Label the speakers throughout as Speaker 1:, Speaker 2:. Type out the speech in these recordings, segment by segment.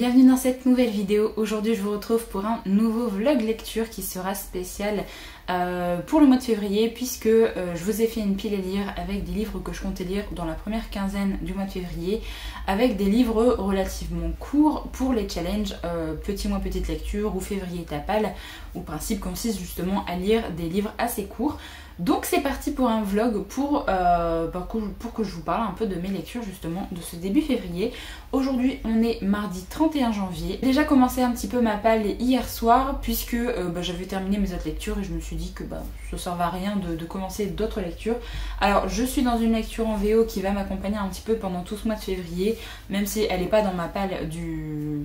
Speaker 1: Bienvenue dans cette nouvelle vidéo. Aujourd'hui je vous retrouve pour un nouveau vlog lecture qui sera spécial pour le mois de février, puisque je vous ai fait une pile à lire avec des livres que je comptais lire dans la première quinzaine du mois de février, avec des livres relativement courts pour les challenges petit mois petite lecture ou février tapal, où le principe consiste justement à lire des livres assez courts. Donc c'est parti pour un vlog pour que je vous parle un peu de mes lectures justement de ce début février. Aujourd'hui on est mardi 31 janvier. J'ai déjà commencé un petit peu ma palle hier soir, puisque j'avais terminé mes autres lectures et je me suis dit que ça ne servait à rien de commencer d'autres lectures. Alors je suis dans une lecture en VO qui va m'accompagner un petit peu pendant tout ce mois de février, même si elle n'est pas dans ma palle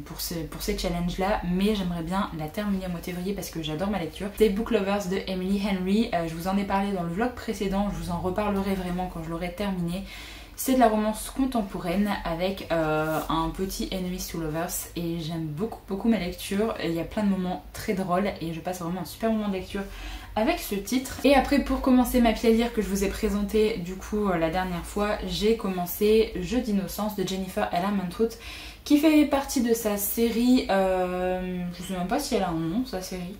Speaker 1: pour ces challenges là, mais j'aimerais bien la terminer au mois de février parce que j'adore ma lecture. C'est Book Lovers de Emily Henry. Je vous en ai parlé dans le vlog précédent, je vous en reparlerai vraiment quand je l'aurai terminé. C'est de la romance contemporaine avec un petit enemies to lovers et j'aime beaucoup ma lecture. Il y a plein de moments très drôles et je passe vraiment un super moment de lecture avec ce titre. Et après, pour commencer ma pile à lire que je vous ai présentée du coup la dernière fois, j'ai commencé Jeux d'innocence de Jennifer Ella Mantrout, qui fait partie de sa série, je sais même pas si elle a un nom sa série.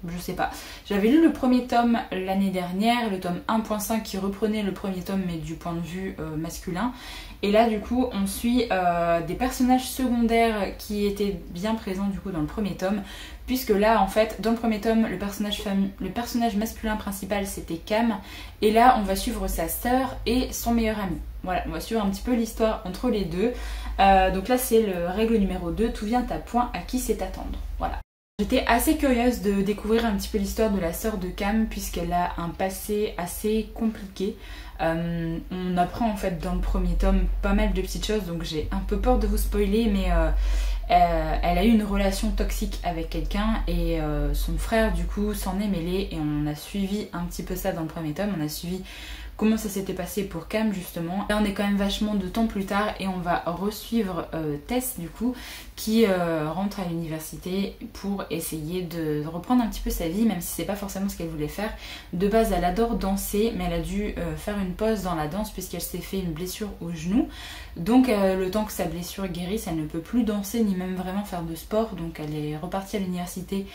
Speaker 1: Je sais pas. J'avais lu le premier tome l'année dernière, le tome 1.5 qui reprenait le premier tome mais du point de vue masculin. Et là du coup on suit des personnages secondaires qui étaient bien présents du coup dans le premier tome. Puisque là en fait dans le premier tome le personnage masculin principal c'était Cam. Et là on va suivre sa sœur et son meilleur ami. Voilà, on va suivre un petit peu l'histoire entre les deux. Donc là c'est le règle numéro 2, tout vient à point, à qui c'est attendre. Voilà. J'étais assez curieuse de découvrir un petit peu l'histoire de la sœur de Cam, puisqu'elle a un passé assez compliqué. On apprend en fait dans le premier tome pas mal de petites choses, donc j'ai un peu peur de vous spoiler, mais elle a eu une relation toxique avec quelqu'un et son frère du coup s'en est mêlé, et on a suivi un petit peu ça dans le premier tome. On a suivi comment ça s'était passé pour Cam justement. Là on est quand même vachement de temps plus tard et on va resuivre Tess du coup, qui rentre à l'université pour essayer de reprendre un petit peu sa vie, même si c'est pas forcément ce qu'elle voulait faire. De base elle adore danser, mais elle a dû faire une pause dans la danse puisqu'elle s'est fait une blessure au genou. Donc le temps que sa blessure guérisse, elle ne peut plus danser ni même vraiment faire de sport, donc elle est repartie à l'université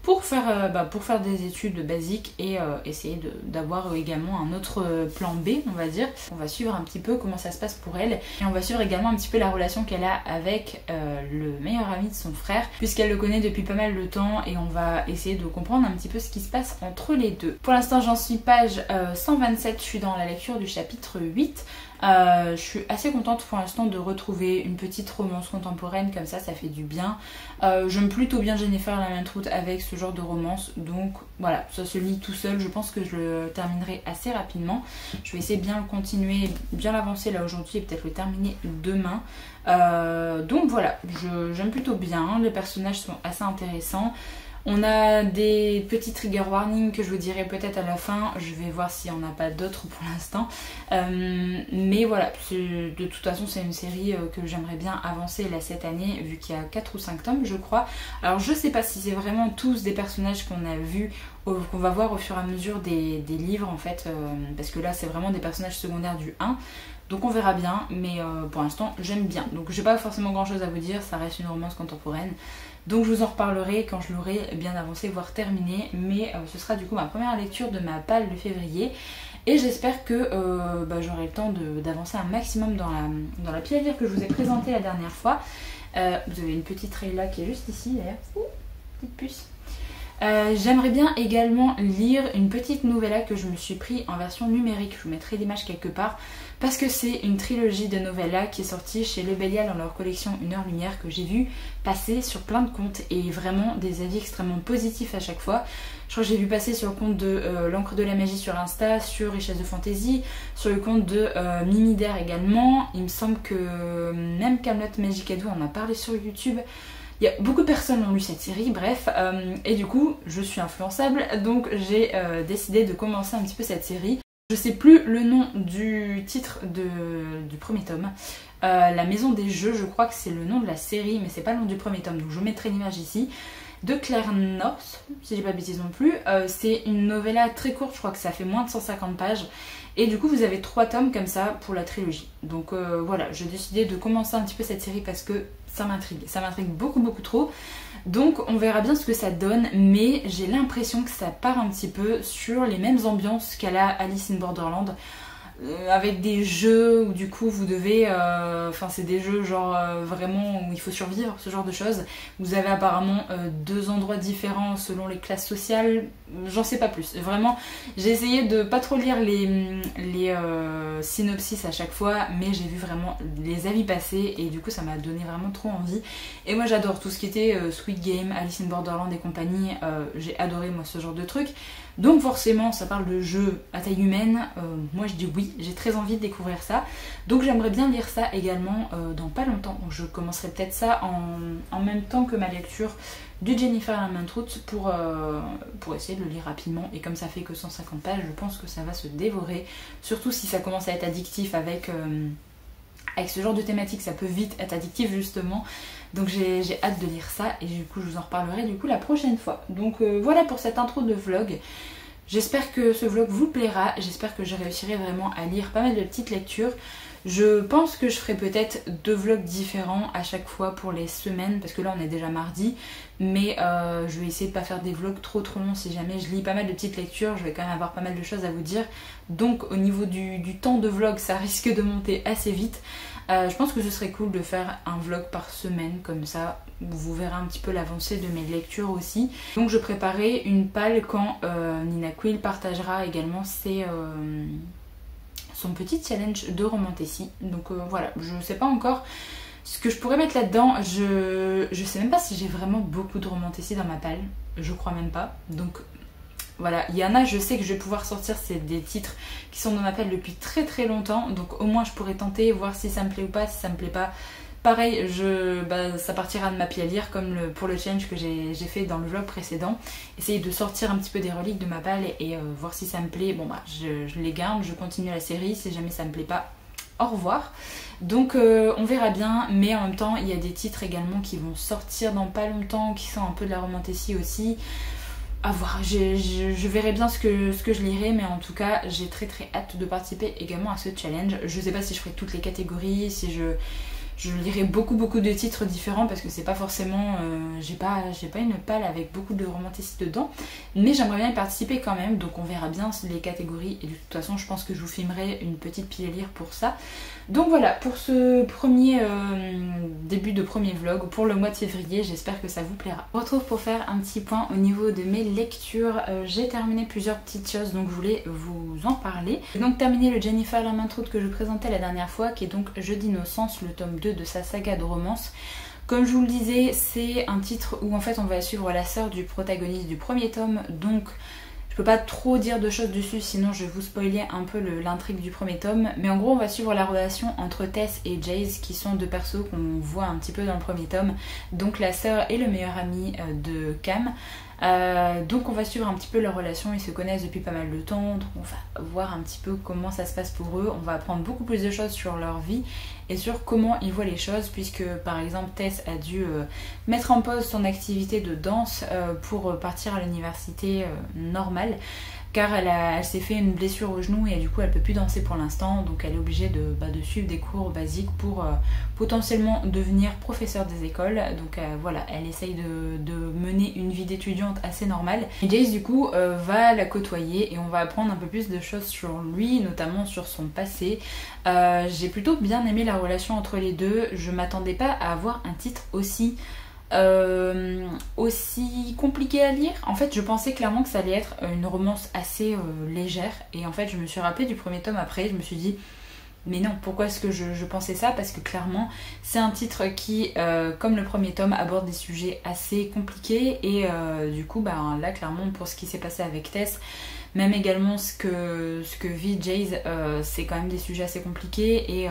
Speaker 1: pour faire des études basiques et essayer d'avoir également un autre plan B, on va dire. On va suivre un petit peu comment ça se passe pour elle, et on va suivre également un petit peu la relation qu'elle a avec le meilleur ami de son frère, puisqu'elle le connaît depuis pas mal de temps, et on va essayer de comprendre un petit peu ce qui se passe entre les deux. Pour l'instant j'en suis page 127, je suis dans la lecture du chapitre 8. Je suis assez contente pour l'instant de retrouver une petite romance contemporaine comme ça fait du bien. J'aime plutôt bien Jennifer Ella Mantrout avec ce genre de romance, donc voilà, ça se lit tout seul. Je pense que je le terminerai assez rapidement. Je vais essayer de bien le continuer, bien l'avancer là aujourd'hui et peut-être le terminer demain. Donc voilà, j'aime plutôt bien, les personnages sont assez intéressants. On a des petits trigger warnings que je vous dirai peut-être à la fin. Je vais voir s'il n'y en a pas d'autres pour l'instant. Mais voilà, de toute façon c'est une série que j'aimerais bien avancer là cette année, vu qu'il y a 4 ou 5 tomes je crois. Alors je sais pas si c'est vraiment tous des personnages qu'on a vus, qu'on va voir au fur et à mesure des livres en fait. Parce que là c'est vraiment des personnages secondaires du 1. Donc on verra bien, mais pour l'instant j'aime bien. Donc j'ai pas forcément grand chose à vous dire, ça reste une romance contemporaine. Donc je vous en reparlerai quand je l'aurai bien avancé, voire terminé. Mais ce sera du coup ma première lecture de ma palle de février. Et j'espère que j'aurai le temps d'avancer un maximum dans la pile à lire que je vous ai présentée la dernière fois. Vous avez une petite raye là qui est juste ici d'ailleurs. Ouh, petite puce. J'aimerais bien également lire une petite novella que je me suis pris en version numérique. Je vous mettrai l'image quelque part, parce que c'est une trilogie de novellas qui est sortie chez Le Bélial dans leur collection Une heure lumière, que j'ai vu passer sur plein de comptes et vraiment des avis extrêmement positifs à chaque fois. Je crois que j'ai vu passer sur le compte de l'encre de la magie sur Insta, sur Richesse de Fantaisie, sur le compte de Mimidaire également. Il me semble que même Camelot Magic en a parlé sur YouTube. Il y a beaucoup de personnes qui ont lu cette série, bref, et du coup je suis influençable, donc j'ai décidé de commencer un petit peu cette série. Je sais plus le nom du titre du premier tome. La Maison des Jeux, je crois que c'est le nom de la série, mais c'est pas le nom du premier tome, donc je vous mettrai l'image ici. De Claire North, si j'ai pas de bêtises non plus. C'est une novella très courte, je crois que ça fait moins de 150 pages. Et du coup vous avez 3 tomes comme ça pour la trilogie. Donc voilà, j'ai décidé de commencer un petit peu cette série parce que ça m'intrigue beaucoup trop. Donc on verra bien ce que ça donne, mais j'ai l'impression que ça part un petit peu sur les mêmes ambiances qu'à la Alice in Borderland. Avec des jeux où du coup vous devez, enfin c'est des jeux genre vraiment où il faut survivre, ce genre de choses. Vous avez apparemment 2 endroits différents selon les classes sociales, j'en sais pas plus. Vraiment, j'ai essayé de pas trop lire les synopsis à chaque fois, mais j'ai vu vraiment les avis passer et du coup ça m'a donné vraiment trop envie. Et moi j'adore tout ce qui était Squid Game, Alice in Borderland et compagnie, j'ai adoré moi ce genre de truc. Donc forcément ça parle de jeux à taille humaine, moi je dis oui, j'ai très envie de découvrir ça. Donc j'aimerais bien lire ça également dans pas longtemps. Donc je commencerai peut-être ça en même temps que ma lecture du Jennifer Armentrout pour essayer de le lire rapidement. Et comme ça fait que 150 pages, je pense que ça va se dévorer. Surtout si ça commence à être addictif avec ce genre de thématique, ça peut vite être addictif justement. Donc j'ai hâte de lire ça et du coup je vous en reparlerai du coup la prochaine fois. Donc voilà pour cette intro de vlog. J'espère que ce vlog vous plaira, j'espère que je réussirai vraiment à lire pas mal de petites lectures. Je pense que je ferai peut-être 2 vlogs différents à chaque fois pour les semaines, parce que là on est déjà mardi, mais je vais essayer de pas faire des vlogs trop longs si jamais je lis pas mal de petites lectures, je vais quand même avoir pas mal de choses à vous dire. Donc au niveau du temps de vlog, ça risque de monter assez vite. Je pense que ce serait cool de faire un vlog par semaine, comme ça vous verrez un petit peu l'avancée de mes lectures aussi. Donc je préparais une palle quand Nina Quill partagera également son petit challenge de romantasy. Donc voilà, je sais pas encore ce que je pourrais mettre là-dedans. Je sais même pas si j'ai vraiment beaucoup de romantasy dans ma palle, je crois même pas. Donc voilà, il y en a, je sais que je vais pouvoir sortir, c'est des titres qui sont dans ma palle depuis très longtemps. Donc au moins je pourrais tenter, voir si ça me plaît ou pas. Si ça me plaît pas, pareil, ça partira de ma pile à lire comme pour le challenge que j'ai fait dans le vlog précédent. Essayer de sortir un petit peu des reliques de ma palle et voir si ça me plaît. Bon bah je les garde, je continue la série. Si jamais ça me plaît pas, au revoir. Donc on verra bien, mais en même temps il y a des titres également qui vont sortir dans pas longtemps, qui sont un peu de la romantasy aussi. À voir, je verrai bien ce que je lirai, mais en tout cas j'ai très hâte de participer également à ce challenge. Je sais pas si je ferai toutes les catégories, si je lirai beaucoup de titres différents parce que c'est pas forcément, j'ai pas une palle avec beaucoup de romantasy dedans, mais j'aimerais bien y participer quand même. Donc on verra bien les catégories et de toute façon je pense que je vous filmerai une petite pile à lire pour ça. Donc voilà pour ce premier début de premier vlog pour le mois de février, j'espère que ça vous plaira. On se retrouve pour faire un petit point au niveau de mes lectures. J'ai terminé plusieurs petites choses donc je voulais vous en parler. J'ai donc terminé le Jennifer Armentrout que je présentais la dernière fois, qui est donc Jeux d'innocence, le tome 2 de sa saga de romance. Comme je vous le disais, c'est un titre où en fait on va suivre la sœur du protagoniste du premier tome, donc je peux pas trop dire de choses dessus sinon je vais vous spoiler un peu l'intrigue du premier tome, mais en gros on va suivre la relation entre Tess et Jace qui sont 2 persos qu'on voit un petit peu dans le premier tome, donc la sœur et le meilleur ami de Cam. Donc on va suivre un petit peu leur relation, ils se connaissent depuis pas mal de temps, donc on va voir un petit peu comment ça se passe pour eux, on va apprendre beaucoup plus de choses sur leur vie et sur comment ils voient les choses, puisque par exemple Tess a dû mettre en pause son activité de danse pour partir à l'université normale, car elle s'est fait une blessure au genou et du coup elle peut plus danser pour l'instant, donc elle est obligée de suivre des cours basiques pour potentiellement devenir professeur des écoles. Donc voilà, elle essaye de mener une vie d'étudiante assez normale. Et Jace du coup va la côtoyer et on va apprendre un peu plus de choses sur lui, notamment sur son passé. J'ai plutôt bien aimé la relation entre les deux, je m'attendais pas à avoir un titre aussi compliqué à lire. En fait je pensais clairement que ça allait être une romance assez légère et en fait je me suis rappelée du premier tome après, je me suis dit mais non, pourquoi est-ce que je pensais ça? Parce que clairement c'est un titre qui comme le premier tome aborde des sujets assez compliqués et du coup là clairement pour ce qui s'est passé avec Tess, même également ce que vit Jace, c'est quand même des sujets assez compliqués et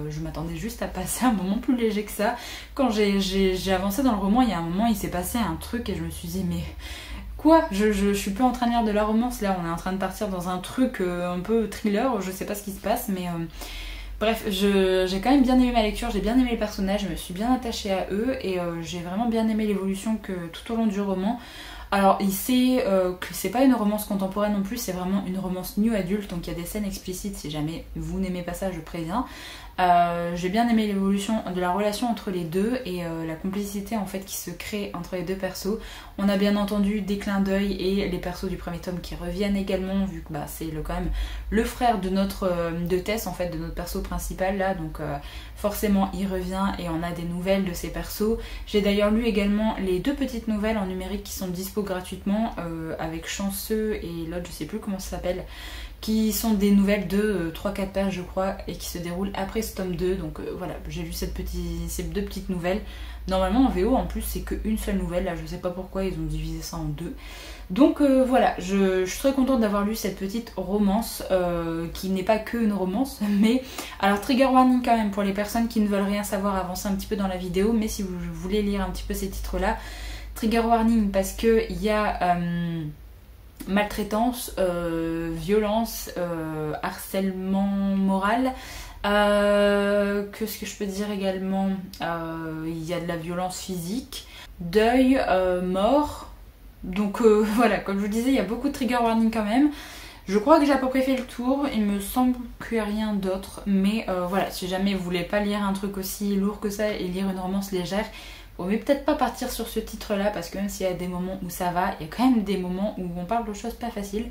Speaker 1: je m'attendais juste à passer un moment plus léger que ça. Quand j'ai avancé dans le roman, il y a un moment il s'est passé un truc et je me suis dit mais quoi, je suis plus en train de lire de la romance, là on est en train de partir dans un truc un peu thriller, je sais pas ce qui se passe mais bref, j'ai quand même bien aimé ma lecture, j'ai bien aimé les personnages, je me suis bien attachée à eux et j'ai vraiment bien aimé l'évolution que tout au long du roman. Alors il sait que c'est pas une romance contemporaine non plus, c'est vraiment une romance new adulte, donc il y a des scènes explicites, si jamais vous n'aimez pas ça je préviens. J'ai bien aimé l'évolution de la relation entre les deux et la complicité en fait qui se crée entre les deux persos. On a bien entendu des clins d'œil et les persos du premier tome qui reviennent également, vu que bah, c'est quand même le frère de Tess en fait, de notre perso principal là, donc forcément il revient et on a des nouvelles de ces persos. J'ai d'ailleurs lu également les 2 petites nouvelles en numérique qui sont dispo gratuitement avec Chanceux et l'autre je sais plus comment ça s'appelle, qui sont des nouvelles de 3-4 pages je crois et qui se déroulent après ce tome 2, donc voilà, j'ai lu ces 2 petites nouvelles. Normalement en VO en plus c'est qu'une seule nouvelle, là je sais pas pourquoi ils ont divisé ça en 2. Donc voilà, je suis très contente d'avoir lu cette petite romance qui n'est pas que une romance, mais alors trigger warning quand même pour les personnes qui ne veulent rien savoir, avancer un petit peu dans la vidéo, mais si vous voulez lire un petit peu ces titres là, trigger warning parce que il y a maltraitance, violence, harcèlement moral. Qu'est-ce que je peux dire également, il y a de la violence physique, deuil, mort. Donc voilà, comme je vous disais, il y a beaucoup de trigger warning quand même. Je crois que j'ai à peu près fait le tour, il me semble qu'il n'y a rien d'autre. Mais voilà, si jamais vous voulez pas lire un truc aussi lourd que ça et lire une romance légère, bon, mais peut-être pas partir sur ce titre là, parce que même s'il y a des moments où ça va, il y a quand même des moments où on parle de choses pas faciles.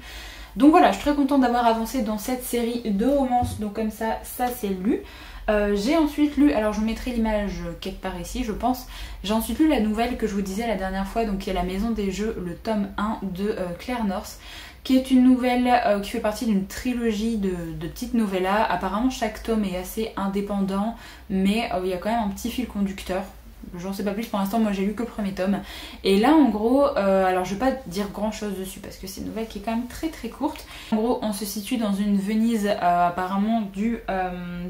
Speaker 1: Donc voilà, je suis très contente d'avoir avancé dans cette série de romances, donc comme ça c'est lu. J'ai ensuite lu, alors je vous mettrai l'image quelque part ici je pense, j'ai ensuite lu la nouvelle que je vous disais la dernière fois, donc qui est La Maison des Jeux, le tome 1 de Claire North, qui est une nouvelle qui fait partie d'une trilogie de petites novellas. Apparemment chaque tome est assez indépendant, mais il y a quand même un petit fil conducteur. J'en sais pas plus pour l'instant, moi j'ai lu que le premier tome. Et là en gros, alors je vais pas dire grand chose dessus parce que c'est une nouvelle qui est quand même très très courte. En gros on se situe dans une Venise apparemment du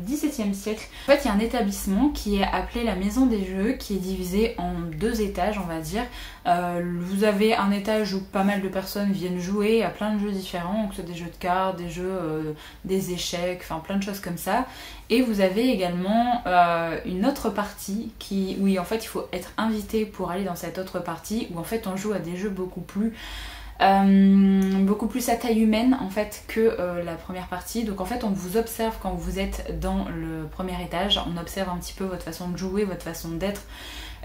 Speaker 1: XVIIe siècle. En fait il y a un établissement qui est appelé la Maison des Jeux, qui est divisé en 2 étages on va dire. Vous avez un étage où pas mal de personnes viennent jouer à plein de jeux différents, que ce soit des jeux de cartes, des jeux, des échecs, enfin plein de choses comme ça. Et vous avez également une autre partie où en fait il faut être invité pour aller dans cette autre partie, où en fait on joue à des jeux beaucoup plus à taille humaine en fait que la première partie. Donc en fait on vous observe quand vous êtes dans le premier étage, on observe un petit peu votre façon de jouer, votre façon d'être.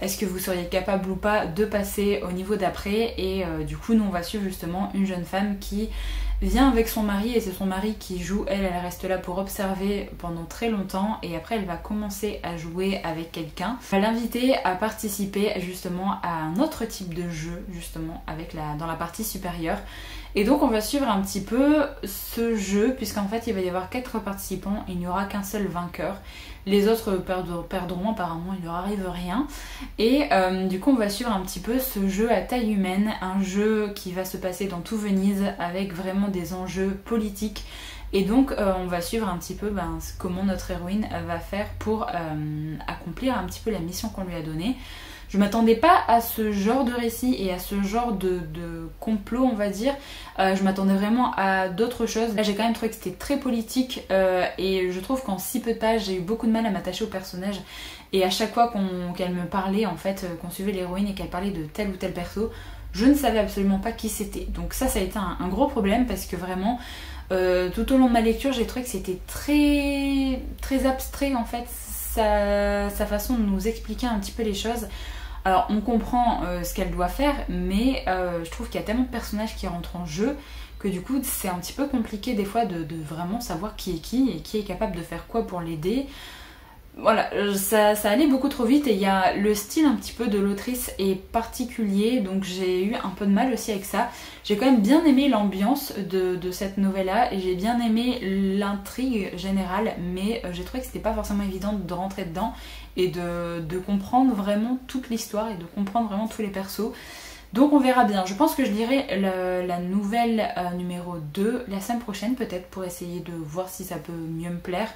Speaker 1: Est-ce que vous seriez capable ou pas de passer au niveau d'après, et du coup nous on va suivre justement une jeune femme qui vient avec son mari, et c'est son mari qui joue, elle reste là pour observer pendant très longtemps, et après elle va commencer à jouer avec quelqu'un. Elle va l'inviter à participer justement à un autre type de jeu justement dans la partie supérieure. Et donc on va suivre un petit peu ce jeu, puisqu'en fait il va y avoir 4 participants, il n'y aura qu'un seul vainqueur. Les autres perdront, apparemment il ne leur arrive rien. Et du coup on va suivre un petit peu ce jeu à taille humaine, un jeu qui va se passer dans tout Venise avec vraiment des enjeux politiques. Et donc on va suivre un petit peu comment notre héroïne va faire pour accomplir un petit peu la mission qu'on lui a donnée. Je m'attendais pas à ce genre de récit et à ce genre de complot on va dire. Je m'attendais vraiment à d'autres choses. Là j'ai quand même trouvé que c'était très politique et je trouve qu'en si peu de pages j'ai eu beaucoup de mal à m'attacher au personnage. Et à chaque fois qu'elle me parlait en fait, qu'on suivait l'héroïne et qu'elle parlait de tel ou tel perso, je ne savais absolument pas qui c'était. Donc ça a été un gros problème, parce que vraiment tout au long de ma lecture j'ai trouvé que c'était très, très abstrait en fait, sa façon de nous expliquer un petit peu les choses. Alors on comprend ce qu'elle doit faire, mais je trouve qu'il y a tellement de personnages qui rentrent en jeu que du coup c'est un petit peu compliqué des fois de vraiment savoir qui est qui et qui est capable de faire quoi pour l'aider. Voilà, ça allait beaucoup trop vite, et il y a le style un petit peu de l'autrice est particulier, donc j'ai eu un peu de mal aussi avec ça. J'ai quand même bien aimé l'ambiance de cette novella et j'ai bien aimé l'intrigue générale, mais j'ai trouvé que c'était pas forcément évident de rentrer dedans et de comprendre vraiment toute l'histoire et de comprendre vraiment tous les persos. Donc on verra bien. Je pense que je lirai la nouvelle numéro 2 la semaine prochaine peut-être, pour essayer de voir si ça peut mieux me plaire.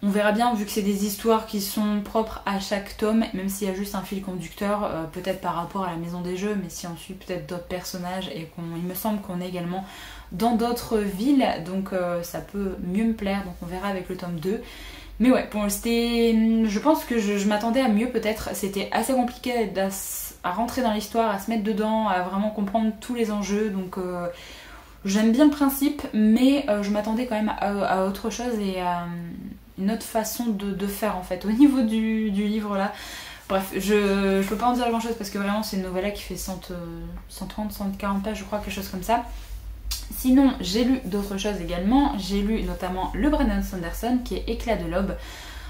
Speaker 1: On verra bien, vu que c'est des histoires qui sont propres à chaque tome, même s'il y a juste un fil conducteur, peut-être par rapport à la Maison des Jeux, mais si on suit peut-être d'autres personnages, et il me semble qu'on est également dans d'autres villes, donc ça peut mieux me plaire, donc on verra avec le tome 2. Mais ouais, bon, je pense que je m'attendais à mieux peut-être, c'était assez compliqué à rentrer dans l'histoire, à se mettre dedans, à vraiment comprendre tous les enjeux. Donc j'aime bien le principe, mais je m'attendais quand même à autre chose et à une autre façon de faire en fait au niveau du livre là. Bref, je peux pas en dire grand chose parce que vraiment c'est une novella qui fait 130, 140 pages je crois, quelque chose comme ça. Sinon j'ai lu d'autres choses également, j'ai lu notamment le Brandon Sanderson qui est Éclat de l'aube.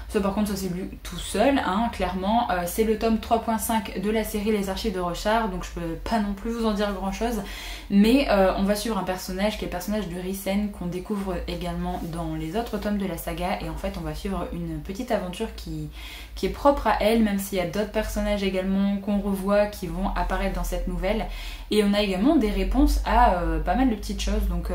Speaker 1: Ça par contre ça s'est lu tout seul, hein, clairement. C'est le tome 3.5 de la série Les Archives de Rochard, donc je peux pas non plus vous en dire grand chose. Mais on va suivre un personnage qui est le personnage de Risen, qu'on découvre également dans les autres tomes de la saga. Et en fait on va suivre une petite aventure qui est propre à elle, même s'il y a d'autres personnages également qu'on revoit qui vont apparaître dans cette nouvelle. Et on a également des réponses à pas mal de petites choses, donc...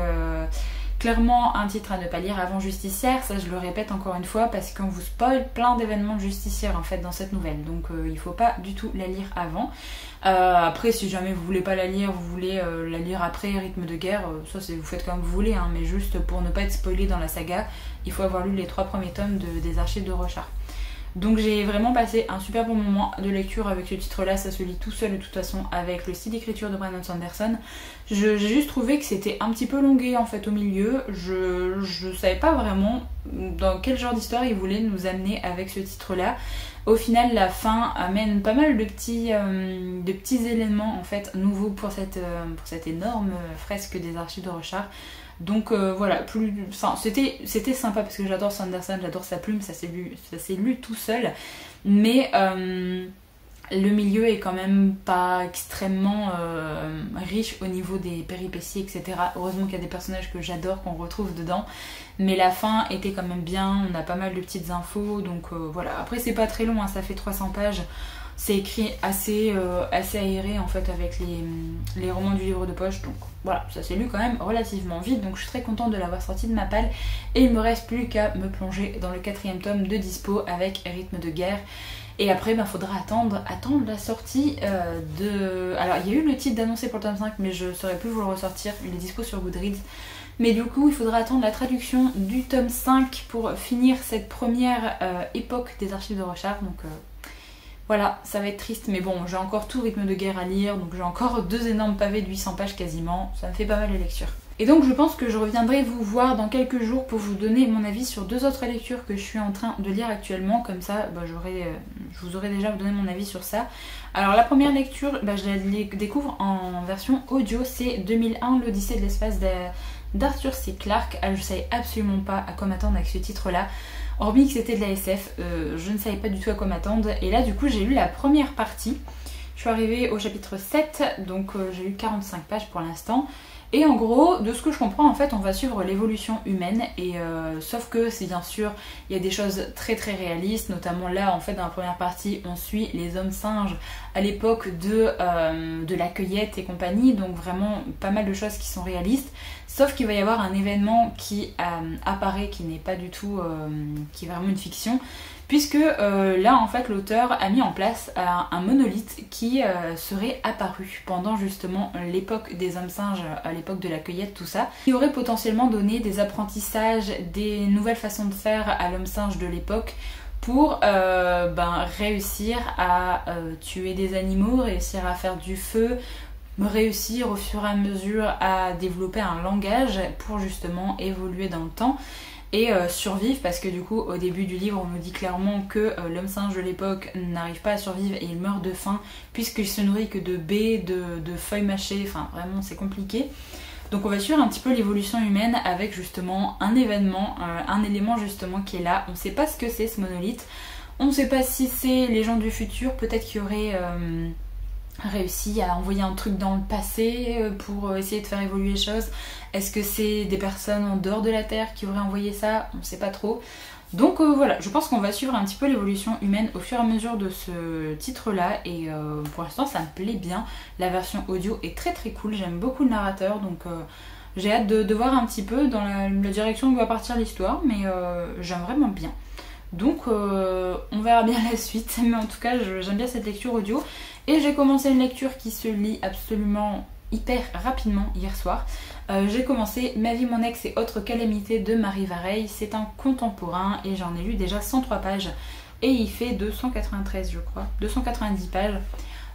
Speaker 1: clairement un titre à ne pas lire avant Justicière, ça je le répète encore une fois parce qu'on vous spoil plein d'événements de Justicière en fait dans cette nouvelle, donc il faut pas du tout la lire avant. Après si jamais vous voulez pas la lire, vous voulez la lire après Rythme de guerre, ça c'est vous faites comme vous voulez, hein, mais juste pour ne pas être spoilé dans la saga, il faut avoir lu les 3 premiers tomes des Archives de Rochard. Donc j'ai vraiment passé un super bon moment de lecture avec ce titre-là, ça se lit tout seul de toute façon avec le style d'écriture de Brandon Sanderson. J'ai juste trouvé que c'était un petit peu longué en fait au milieu, je savais pas vraiment dans quel genre d'histoire il voulait nous amener avec ce titre-là. Au final la fin amène pas mal de petits éléments en fait nouveaux pour cette énorme fresque des Archives de Rochard. Donc voilà, c'était sympa parce que j'adore Sanderson, j'adore sa plume, ça s'est lu tout seul, mais le milieu est quand même pas extrêmement riche au niveau des péripéties, etc. Heureusement qu'il y a des personnages que j'adore, qu'on retrouve dedans, mais la fin était quand même bien, on a pas mal de petites infos, donc voilà. Après c'est pas très long, hein, ça fait 300 pages. C'est écrit assez aéré en fait avec les romans du livre de poche, donc voilà, ça s'est lu quand même relativement vite, donc je suis très contente de l'avoir sorti de ma palle et il me reste plus qu'à me plonger dans le 4e tome de dispo avec Rythme de guerre. Et après il faudra attendre la sortie de... Alors il y a eu le titre d'annoncer pour le tome 5 mais je ne saurais plus vous le ressortir, il est dispo sur Goodreads. Mais du coup il faudra attendre la traduction du tome 5 pour finir cette première époque des Archives de Rochard, donc... Voilà, ça va être triste, mais bon, j'ai encore tout Rythme de guerre à lire, donc j'ai encore 2 énormes pavés de 800 pages quasiment, ça me fait pas mal de lecture. Et donc je pense que je reviendrai vous voir dans quelques jours pour vous donner mon avis sur 2 autres lectures que je suis en train de lire actuellement, comme ça je vous aurai déjà donné mon avis sur ça. Alors la première lecture, je la découvre en version audio, c'est 2001, l'Odyssée de l'espace d'Arthur C. Clarke. Je savais absolument pas à quoi m'attendre avec ce titre-là. Hormis que c'était de la SF, je ne savais pas du tout à quoi m'attendre. Et là, du coup, j'ai lu la première partie. Je suis arrivée au chapitre 7, donc j'ai lu 45 pages pour l'instant. Et en gros, de ce que je comprends, en fait, on va suivre l'évolution humaine. Et sauf que c'est bien sûr, il y a des choses très très réalistes. Notamment là, en fait, dans la première partie, on suit les hommes singes à l'époque de la cueillette et compagnie. Donc vraiment, pas mal de choses qui sont réalistes. Sauf qu'il va y avoir un événement qui apparaît, qui n'est pas du tout, qui est vraiment une fiction, puisque là en fait l'auteur a mis en place un monolithe qui serait apparu pendant justement l'époque des hommes singes, à l'époque de la cueillette, tout ça, qui aurait potentiellement donné des apprentissages, des nouvelles façons de faire à l'homme singe de l'époque, pour réussir à tuer des animaux, réussir à faire du feu, réussir au fur et à mesure à développer un langage pour justement évoluer dans le temps et survivre, parce que du coup au début du livre on nous dit clairement que l'homme singe de l'époque n'arrive pas à survivre et il meurt de faim puisqu'il se nourrit que de baies, de feuilles mâchées, enfin vraiment c'est compliqué. Donc on va suivre un petit peu l'évolution humaine avec justement un événement, un élément justement qui est là. On ne sait pas ce que c'est ce monolithe, on ne sait pas si c'est les gens du futur, peut-être qu'il y aurait... réussi à envoyer un truc dans le passé pour essayer de faire évoluer les choses. Est-ce que c'est des personnes en dehors de la Terre qui auraient envoyé ça? On ne sait pas trop. Donc voilà, je pense qu'on va suivre un petit peu l'évolution humaine au fur et à mesure de ce titre-là, et pour l'instant ça me plaît bien. La version audio est très très cool, j'aime beaucoup le narrateur, donc j'ai hâte de voir un petit peu dans la direction où va partir l'histoire, mais j'aime vraiment bien. Donc on verra bien la suite, mais en tout cas j'aime bien cette lecture audio. Et j'ai commencé une lecture qui se lit absolument hyper rapidement hier soir. J'ai commencé Ma vie, mon ex et autres calamités de Marie Vareille. C'est un contemporain et j'en ai lu déjà 103 pages. Et il fait 293 je crois, 290 pages.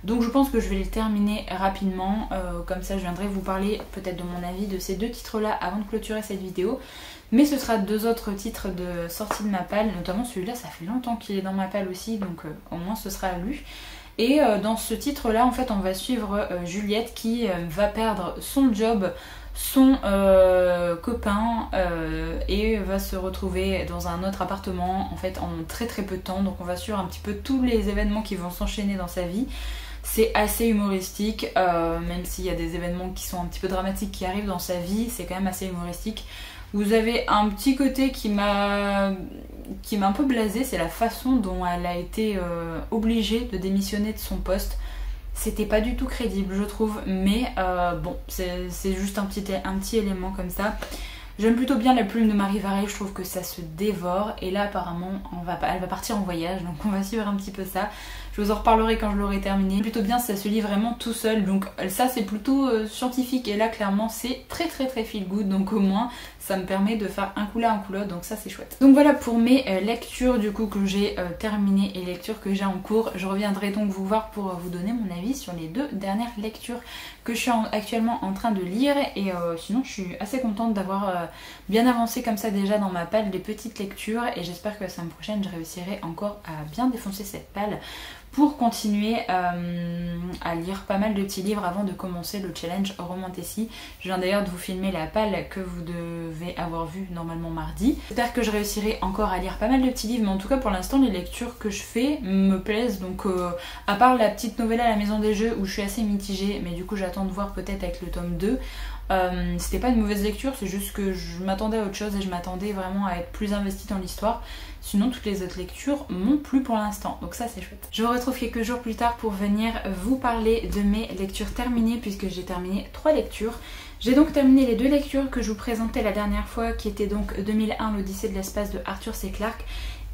Speaker 1: Donc je pense que je vais les terminer rapidement, comme ça je viendrai vous parler peut-être de mon avis de ces deux titres-là avant de clôturer cette vidéo. Mais ce sera deux autres titres de sortie de ma palle, notamment celui-là, ça fait longtemps qu'il est dans ma palle aussi, donc au moins ce sera lu. Et dans ce titre-là, en fait, on va suivre Juliette qui va perdre son job, son copain et va se retrouver dans un autre appartement en fait en très très peu de temps. Donc on va suivre un petit peu tous les événements qui vont s'enchaîner dans sa vie. C'est assez humoristique, même s'il y a des événements qui sont un petit peu dramatiques qui arrivent dans sa vie, c'est quand même assez humoristique. Vous avez un petit côté qui m'a un peu blasée, c'est la façon dont elle a été obligée de démissionner de son poste. C'était pas du tout crédible je trouve, mais bon, c'est juste un petit élément comme ça. J'aime plutôt bien la plume de Marie Varey, je trouve que ça se dévore. Et là apparemment elle va partir en voyage, donc on va suivre un petit peu ça. Je vous en reparlerai quand je l'aurai terminé. Plutôt bien, ça se lit vraiment tout seul, donc ça c'est plutôt scientifique. Et là clairement c'est très feel good, donc au moins ça me permet de faire un coup là, un coup là, donc ça c'est chouette. Donc voilà pour mes lectures du coup que j'ai terminées et lectures que j'ai en cours. Je reviendrai donc vous voir pour vous donner mon avis sur les deux dernières lectures que je suis actuellement en train de lire. Et sinon je suis assez contente d'avoir bien avancé comme ça déjà dans ma palle des petites lectures. Et j'espère que la semaine prochaine je réussirai encore à bien défoncer cette palle pour continuer à lire pas mal de petits livres avant de commencer le challenge Romantessi. Je viens d'ailleurs de vous filmer la palle que vous devez avoir vue normalement mardi. J'espère que je réussirai encore à lire pas mal de petits livres, mais en tout cas pour l'instant les lectures que je fais me plaisent. Donc à part la petite novella à la maison des jeux où je suis assez mitigée, mais du coup j'attends de voir peut-être avec le tome 2. C'était pas une mauvaise lecture, c'est juste que je m'attendais à autre chose et je m'attendais vraiment à être plus investie dans l'histoire. Sinon toutes les autres lectures m'ont plu pour l'instant, donc ça c'est chouette. Je vous retrouve quelques jours plus tard pour venir vous parler de mes lectures terminées, puisque j'ai terminé 3 lectures. J'ai donc terminé les 2 lectures que je vous présentais la dernière fois, qui étaient donc 2001 l'Odyssée de l'espace de Arthur C. Clarke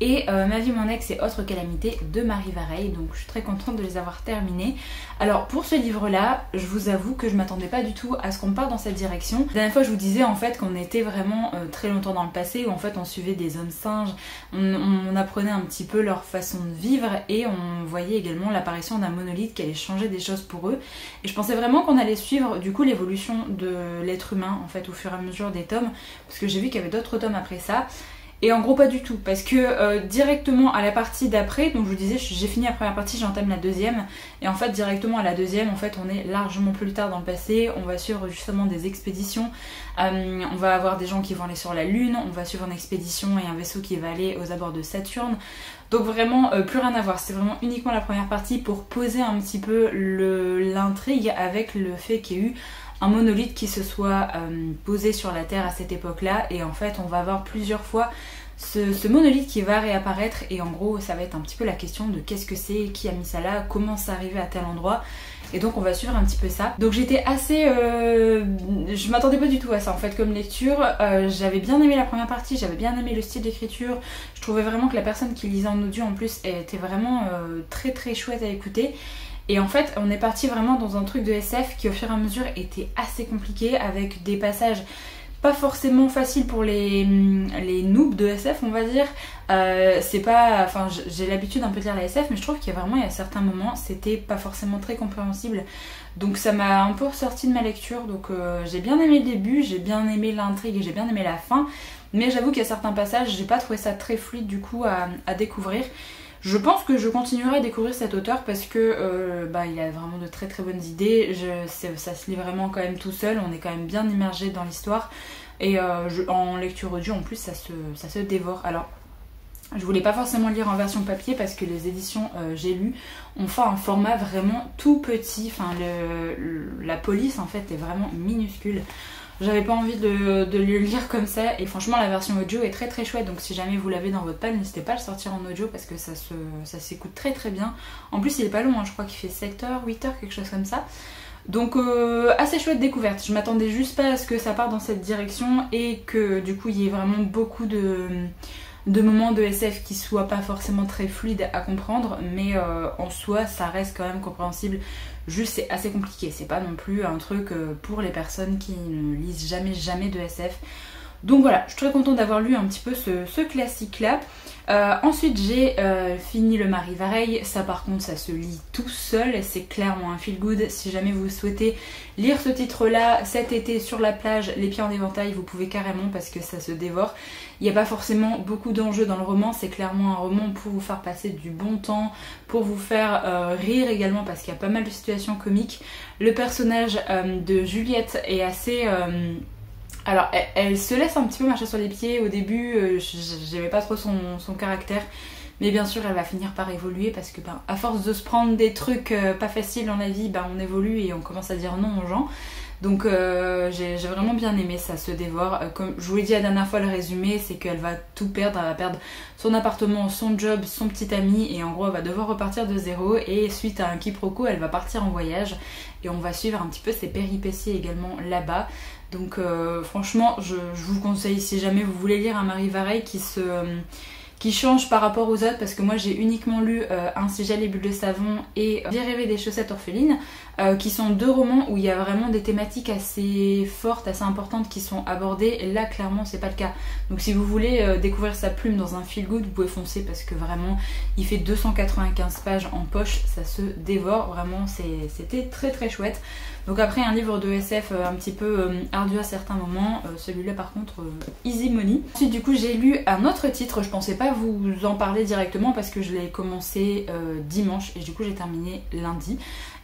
Speaker 1: et Ma vie, mon ex et autres calamités de Marie Varey. Donc je suis très contente de les avoir terminées. Alors pour ce livre là, je vous avoue que je m'attendais pas du tout à ce qu'on parte dans cette direction. La dernière fois je vous disais en fait qu'on était vraiment très longtemps dans le passé, où en fait on suivait des hommes singes, on apprenait un petit peu leur façon de vivre et on voyait également l'apparition d'un monolithe qui allait changer des choses pour eux. Et je pensais vraiment qu'on allait suivre du coup l'évolution de l'être humain en fait au fur et à mesure des tomes, parce que j'ai vu qu'il y avait d'autres tomes après ça. Et en gros pas du tout, parce que directement à la partie d'après, donc je vous disais j'ai fini la première partie, j'entame la deuxième, et en fait directement à la deuxième, en fait on est largement plus tard dans le passé, on va suivre justement des expéditions, on va avoir des gens qui vont aller sur la lune, on va suivre une expédition et un vaisseau qui va aller aux abords de Saturne. Donc vraiment plus rien à voir, c'est vraiment uniquement la première partie pour poser un petit peu l'intrigue avec le fait qu'il y ait eu un monolithe qui se soit posé sur la Terre à cette époque-là. Et en fait on va avoir plusieurs fois ce monolithe qui va réapparaître, et en gros ça va être un petit peu la question de qu'est-ce que c'est, qui a mis ça là, comment c'est arrivé à tel endroit. Et donc on va suivre un petit peu ça. Donc j'étais assez... je m'attendais pas du tout à ça en fait comme lecture. J'avais bien aimé la première partie, j'avais bien aimé le style d'écriture. Je trouvais vraiment que la personne qui lisait en audio en plus était vraiment très chouette à écouter. Et en fait on est parti vraiment dans un truc de SF qui au fur et à mesure était assez compliqué, avec des passages pas forcément faciles pour les noobs de SF on va dire. C'est pas... Enfin j'ai l'habitude un peu de lire la SF, mais je trouve qu'il y a certains moments c'était pas forcément très compréhensible. Donc ça m'a un peu ressorti de ma lecture. Donc j'ai bien aimé le début, j'ai bien aimé l'intrigue et j'ai bien aimé la fin. Mais j'avoue qu'il y a certains passages, j'ai pas trouvé ça très fluide du coup à découvrir. Je pense que je continuerai à découvrir cet auteur parce que il a vraiment de très bonnes idées. Ça se lit vraiment quand même tout seul, on est quand même bien immergé dans l'histoire. Et en lecture audio en plus ça se dévore. Alors je voulais pas forcément lire en version papier parce que les éditions J'ai lu ont fait un format vraiment tout petit. Enfin la police en fait est vraiment minuscule. J'avais pas envie de le lire comme ça, et franchement la version audio est très chouette. Donc si jamais vous l'avez dans votre palle, n'hésitez pas à le sortir en audio parce que ça s'écoute très bien. En plus il est pas long, hein, je crois qu'il fait 7 heures, 8 heures, quelque chose comme ça. Donc assez chouette découverte. Je m'attendais juste pas à ce que ça parte dans cette direction et que du coup il y ait vraiment beaucoup de moments de SF qui soient pas forcément très fluides à comprendre, mais en soi ça reste quand même compréhensible. Juste c'est assez compliqué, c'est pas non plus un truc pour les personnes qui ne lisent jamais de SF. Donc voilà, je suis très contente d'avoir lu un petit peu ce classique là. Ensuite j'ai fini Le Mari Vareille. Ça par contre ça se lit tout seul, c'est clairement un feel good. Si jamais vous souhaitez lire ce titre là cet été sur la plage, les pieds en éventail, vous pouvez carrément parce que ça se dévore. Il n'y a pas forcément beaucoup d'enjeux dans le roman, c'est clairement un roman pour vous faire passer du bon temps, pour vous faire rire également parce qu'il y a pas mal de situations comiques. Le personnage de Juliette est assez... alors elle se laisse un petit peu marcher sur les pieds au début, j'aimais pas trop son caractère, mais bien sûr elle va finir par évoluer parce que à force de se prendre des trucs pas faciles dans la vie, on évolue et on commence à dire non aux gens. Donc j'ai vraiment bien aimé, ça se dévore. Comme je vous l'ai dit la dernière fois, le résumé c'est qu'elle va tout perdre, elle va perdre son appartement, son job, son petit ami et en gros elle va devoir repartir de zéro et suite à un quiproquo elle va partir en voyage et on va suivre un petit peu ses péripéties également là-bas. Donc franchement je vous conseille si jamais vous voulez lire un Mari Vareille qui change par rapport aux autres, parce que moi j'ai uniquement lu Ainsi gèle les bulles de savon et J'ai rêvé des chaussettes orphelines, qui sont deux romans où il y a vraiment des thématiques assez fortes, assez importantes qui sont abordées, et là clairement c'est pas le cas. Donc si vous voulez découvrir sa plume dans un feel good, vous pouvez foncer parce que vraiment il fait 295 pages en poche, ça se dévore, vraiment c'était très très chouette. Donc après un livre de SF un petit peu ardu à certains moments, celui-là par contre easy money. Ensuite du coup j'ai lu un autre titre, je pensais pas vous en parler directement parce que je l'ai commencé dimanche et du coup j'ai terminé lundi.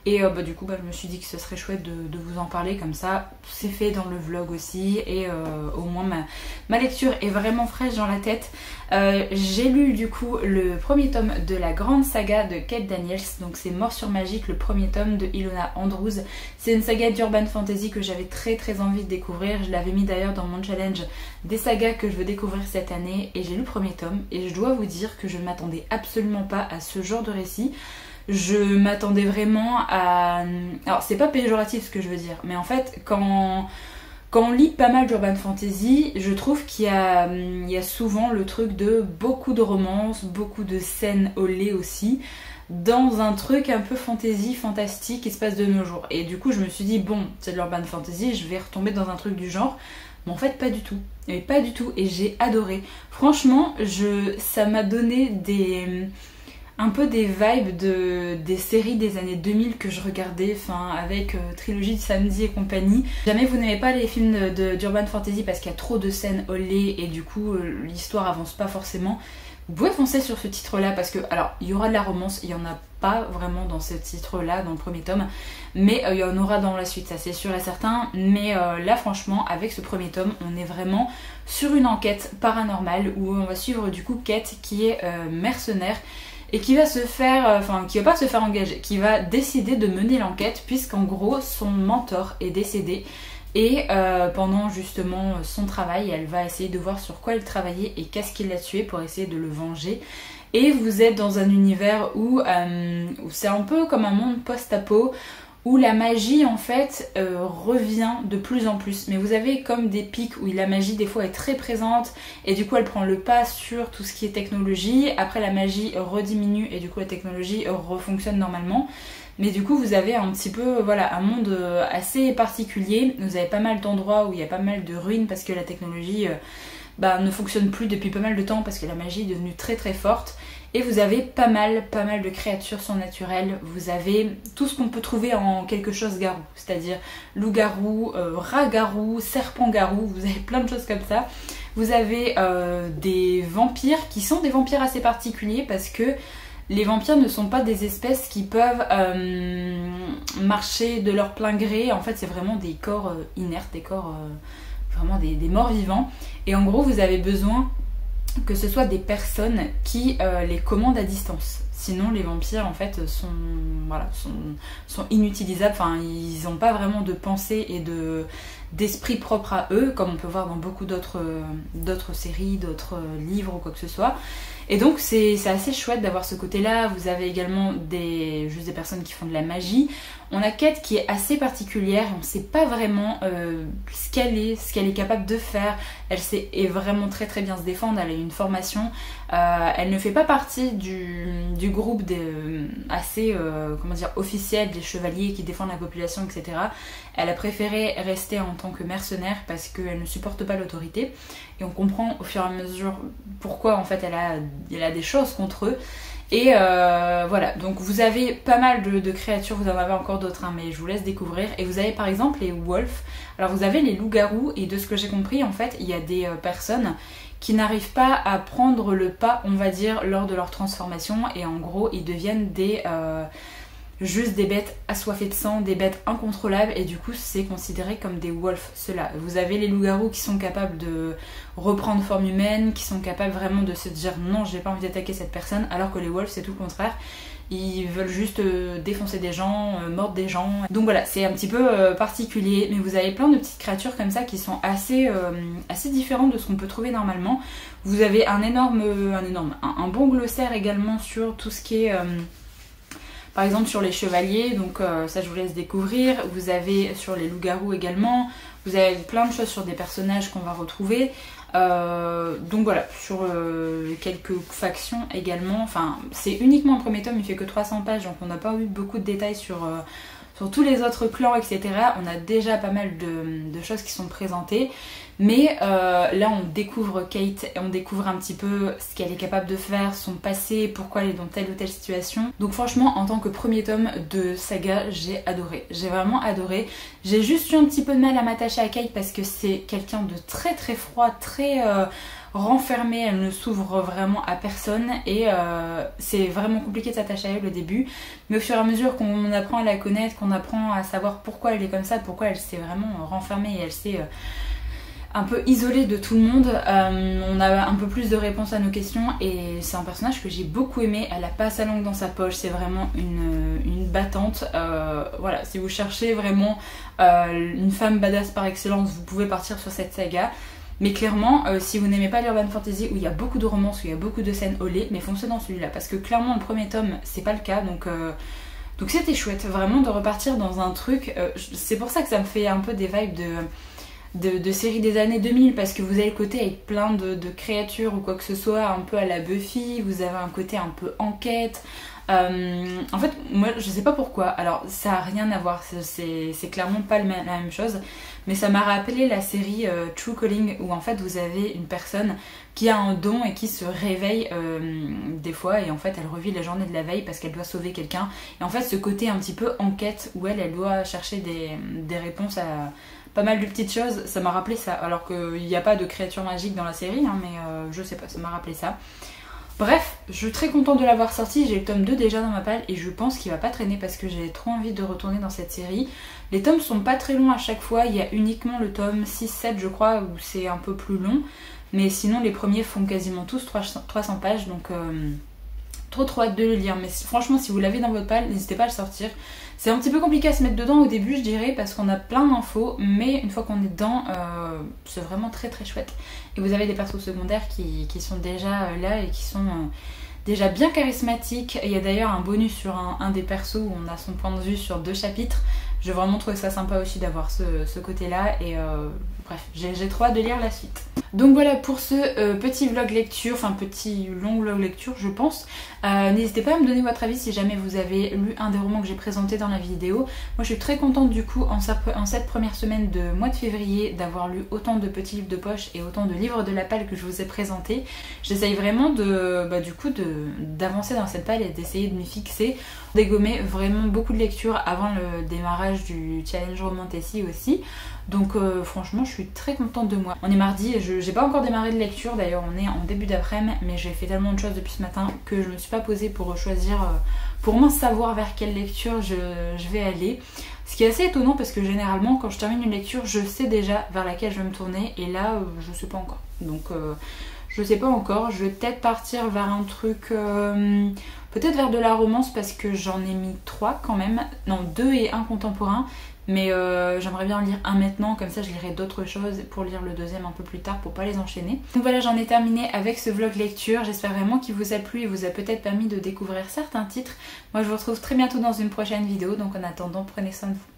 Speaker 1: Et du coup je me suis dit que ce serait chouette de vous en parler, comme ça c'est fait dans le vlog aussi et au moins ma lecture est vraiment fraîche dans la tête. J'ai lu du coup le premier tome de la grande saga de Kate Daniels, donc c'est Morsure Magique, le premier tome de Ilona Andrews. C'est une saga d'urban fantasy que j'avais très très envie de découvrir, je l'avais mis d'ailleurs dans mon challenge des sagas que je veux découvrir cette année et j'ai lu le premier tome et je dois vous dire que je ne m'attendais absolument pas à ce genre de récit. Je m'attendais vraiment à... Alors c'est pas péjoratif ce que je veux dire, mais en fait quand on lit pas mal d'urban fantasy, je trouve qu'il y a souvent le truc de beaucoup de romances, beaucoup de scènes au lait aussi, dans un truc un peu fantasy, fantastique qui se passe de nos jours. Et du coup je me suis dit bon, c'est de l'urban fantasy, je vais retomber dans un truc du genre. Mais en fait pas du tout, et pas du tout, et j'ai adoré. Franchement, ça m'a donné un peu des vibes des séries des années 2000 que je regardais, avec Trilogie de Samedi et compagnie. Si jamais vous n'aimez pas les films d'urban fantasy parce qu'il y a trop de scènes au lait et du coup l'histoire avance pas forcément, vous pouvez foncer sur ce titre là parce que, alors il y aura de la romance, il y en a pas vraiment dans ce titre là dans le premier tome, mais il y en aura dans la suite, ça c'est sûr et certain. Mais là franchement avec ce premier tome on est vraiment sur une enquête paranormale où on va suivre du coup Kate qui est mercenaire et qui va se faire, qui va pas se faire engager, qui va décider de mener l'enquête puisqu'en gros son mentor est décédé et pendant justement son travail elle va essayer de voir sur quoi elle travaillait et qu'est-ce qui l'a tué pour essayer de le venger. Et vous êtes dans un univers où c'est un peu comme un monde post-apo où la magie en fait revient de plus en plus, mais vous avez comme des pics où la magie des fois est très présente et du coup elle prend le pas sur tout ce qui est technologie, après la magie rediminue et du coup la technologie refonctionne normalement, mais du coup vous avez un petit peu un monde assez particulier. Vous avez pas mal d'endroits où il y a pas mal de ruines parce que la technologie ne fonctionne plus depuis pas mal de temps parce que la magie est devenue très très forte. Et vous avez pas mal de créatures surnaturelles. Vous avez tout ce qu'on peut trouver en quelque chose garou, c'est-à-dire loup-garou, rat-garou, serpent-garou, vous avez plein de choses comme ça. Vous avez des vampires qui sont des vampires assez particuliers parce que les vampires ne sont pas des espèces qui peuvent marcher de leur plein gré. En fait c'est vraiment des corps inertes, des corps vraiment des morts vivants. Et en gros vous avez besoin que ce soit des personnes qui les commandent à distance. Sinon les vampires en fait sont inutilisables, ils n'ont pas vraiment de pensée et d'esprit propre à eux, comme on peut voir dans beaucoup d'autres séries, d'autres livres ou quoi que ce soit. Et donc c'est assez chouette d'avoir ce côté là. Vous avez également juste des personnes qui font de la magie. On a Kate qui est assez particulière, on ne sait pas vraiment ce qu'elle est capable de faire. Elle sait vraiment très très bien se défendre, elle a une formation. Elle ne fait pas partie du du groupe assez comment dire, officiel des chevaliers qui défendent la population, etc. Elle a préféré rester en tant que mercenaire parce qu'elle ne supporte pas l'autorité. Et on comprend au fur et à mesure pourquoi en fait elle a des choses contre eux. Et voilà, donc vous avez pas mal de créatures, vous en avez encore d'autres, hein, mais je vous laisse découvrir. Et vous avez par exemple les wolves. Alors vous avez les loups-garous, et de ce que j'ai compris, en fait, il y a des personnes qui n'arrivent pas à prendre le pas, on va dire, lors de leur transformation. Et en gros, ils deviennent juste des bêtes assoiffées de sang, des bêtes incontrôlables, et du coup c'est considéré comme des wolves, ceux-là. Vous avez les loups-garous qui sont capables de reprendre forme humaine, qui sont capables vraiment de se dire non, j'ai pas envie d'attaquer cette personne, alors que les wolves c'est tout le contraire. Ils veulent juste défoncer des gens, mordre des gens. Donc voilà, c'est un petit peu particulier, mais vous avez plein de petites créatures comme ça qui sont assez différentes de ce qu'on peut trouver normalement. Vous avez un bon glossaire également sur tout ce qui est... par exemple sur les chevaliers, donc ça je vous laisse découvrir. Vous avez sur les loups-garous également. Vous avez plein de choses sur des personnages qu'on va retrouver. Donc voilà, sur quelques factions également. Enfin, c'est uniquement le premier tome, il fait que 300 pages, donc on n'a pas eu beaucoup de détails sur tous les autres clans, etc. On a déjà pas mal de choses qui sont présentées. Mais là on découvre Kate, on découvre un petit peu ce qu'elle est capable de faire, son passé, pourquoi elle est dans telle ou telle situation. Donc franchement, en tant que premier tome de saga, j'ai adoré. J'ai vraiment adoré. J'ai juste eu un petit peu de mal à m'attacher à Kate parce que c'est quelqu'un de très très froid, très renfermée, elle ne s'ouvre vraiment à personne et c'est vraiment compliqué de s'attacher à elle au début. Mais au fur et à mesure qu'on apprend à la connaître, qu'on apprend à savoir pourquoi elle est comme ça, pourquoi elle s'est vraiment renfermée et elle s'est... un peu isolée de tout le monde, on a un peu plus de réponses à nos questions et c'est un personnage que j'ai beaucoup aimé. Elle a pas sa langue dans sa poche, c'est vraiment une battante. Voilà, si vous cherchez vraiment une femme badass par excellence, vous pouvez partir sur cette saga. Mais clairement, si vous n'aimez pas l'urban fantasy où il y a beaucoup de romances, où il y a beaucoup de scènes au lait, mais foncez dans celui-là parce que clairement le premier tome c'est pas le cas, donc c'était chouette vraiment de repartir dans un truc. C'est pour ça que ça me fait un peu des vibes de séries des années 2000 parce que vous avez le côté avec plein de créatures ou quoi que ce soit, un peu à la Buffy, vous avez un côté un peu enquête. En fait, moi je sais pas pourquoi, alors ça a rien à voir, c'est clairement pas la même chose, mais ça m'a rappelé la série True Calling où en fait vous avez une personne qui a un don et qui se réveille des fois et en fait elle revit la journée de la veille parce qu'elle doit sauver quelqu'un. Et en fait ce côté un petit peu enquête où elle doit chercher des réponses à pas mal de petites choses, ça m'a rappelé ça, alors qu'il n'y a pas de créature magique dans la série, hein, mais je sais pas, ça m'a rappelé ça. Bref, je suis très contente de l'avoir sorti, j'ai le tome 2 déjà dans ma palle et je pense qu'il va pas traîner parce que j'ai trop envie de retourner dans cette série. Les tomes sont pas très longs à chaque fois, il y a uniquement le tome 6-7 je crois où c'est un peu plus long, mais sinon les premiers font quasiment tous 300 pages, donc trop hâte de le lire. Mais franchement si vous l'avez dans votre palle, n'hésitez pas à le sortir. C'est un petit peu compliqué à se mettre dedans au début je dirais parce qu'on a plein d'infos, mais une fois qu'on est dedans c'est vraiment très chouette. Et vous avez des persos secondaires qui sont déjà là et qui sont déjà bien charismatiques. Il y a d'ailleurs un bonus sur un des persos où on a son point de vue sur 2 chapitres. J'ai vraiment trouvé ça sympa aussi d'avoir ce côté là et bref, j'ai trop hâte de lire la suite. Donc voilà pour ce petit vlog lecture, enfin petit long vlog lecture je pense. N'hésitez pas à me donner votre avis si jamais vous avez lu un des romans que j'ai présenté dans la vidéo. Moi je suis très contente du coup en cette première semaine de mois de février d'avoir lu autant de petits livres de poche et autant de livres de la palle que je vous ai présentés. J'essaye vraiment d'avancer dans cette palle et d'essayer de m'y fixer, dégommer vraiment beaucoup de lectures avant le démarrage du challenge Romantasy aussi. Donc franchement je suis très contente de moi. On est mardi et j'ai pas encore démarré de lecture, d'ailleurs on est en début d'après-midi, mais j'ai fait tellement de choses depuis ce matin que je me suis pas posée pour choisir, pour moins savoir vers quelle lecture je vais aller. Ce qui est assez étonnant parce que généralement quand je termine une lecture je sais déjà vers laquelle je vais me tourner et là je sais pas encore. Donc je sais pas encore, je vais peut-être partir vers un truc, peut-être vers de la romance parce que j'en ai mis 3 quand même, non 2 et 1 contemporain. Mais j'aimerais bien en lire un maintenant, comme ça je lirai d'autres choses pour lire le deuxième un peu plus tard pour pas les enchaîner. Donc voilà, j'en ai terminé avec ce vlog lecture, j'espère vraiment qu'il vous a plu et vous a peut-être permis de découvrir certains titres. Moi je vous retrouve très bientôt dans une prochaine vidéo, donc en attendant prenez soin de vous.